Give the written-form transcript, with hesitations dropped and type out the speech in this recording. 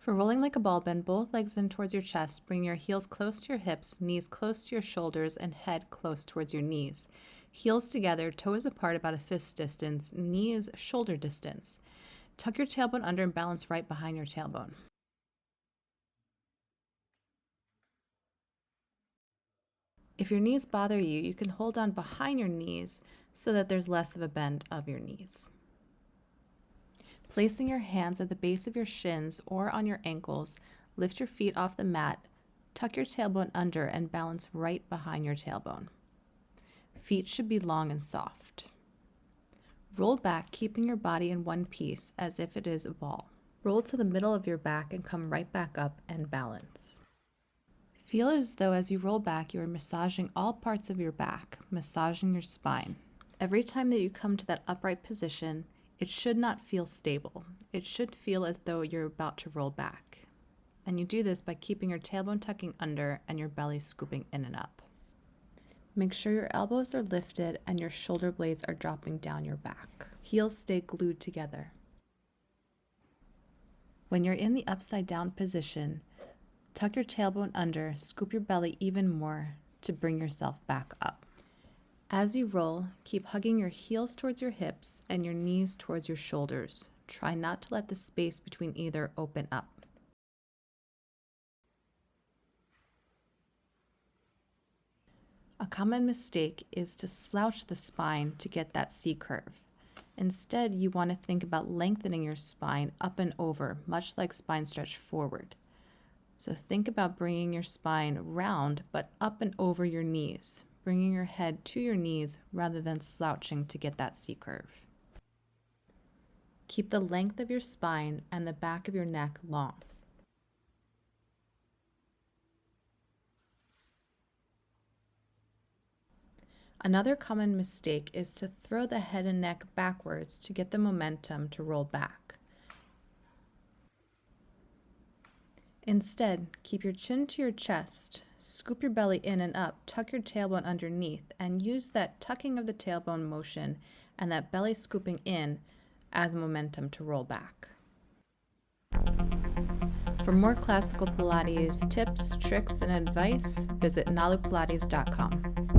For rolling like a ball, bend both legs in towards your chest. Bring your heels close to your hips, knees close to your shoulders, and head close towards your knees. Heels together, toes apart about a fist distance, knees shoulder distance. Tuck your tailbone under and balance right behind your tailbone. If your knees bother you, you can hold on behind your knees so that there's less of a bend of your knees. Placing your hands at the base of your shins or on your ankles, lift your feet off the mat, tuck your tailbone under, and balance right behind your tailbone. Feet should be long and soft. Roll back, keeping your body in one piece as if it is a ball. Roll to the middle of your back and come right back up and balance. Feel as though as you roll back, you are massaging all parts of your back, massaging your spine. Every time that you come to that upright position, it should not feel stable. It should feel as though you're about to roll back. And you do this by keeping your tailbone tucking under and your belly scooping in and up. Make sure your elbows are lifted and your shoulder blades are dropping down your back. Heels stay glued together. When you're in the upside down position, tuck your tailbone under, scoop your belly even more to bring yourself back up. As you roll, keep hugging your heels towards your hips and your knees towards your shoulders. Try not to let the space between either open up. A common mistake is to slouch the spine to get that C curve. Instead, you want to think about lengthening your spine up and over, much like spine stretch forward. So think about bringing your spine round, but up and over your knees, bringing your head to your knees rather than slouching to get that C curve. Keep the length of your spine and the back of your neck long. Another common mistake is to throw the head and neck backwards to get the momentum to roll back. Instead, keep your chin to your chest, scoop your belly in and up, tuck your tailbone underneath, and use that tucking of the tailbone motion and that belly scooping in as momentum to roll back. For more classical Pilates tips, tricks, and advice, visit nalupilates.com.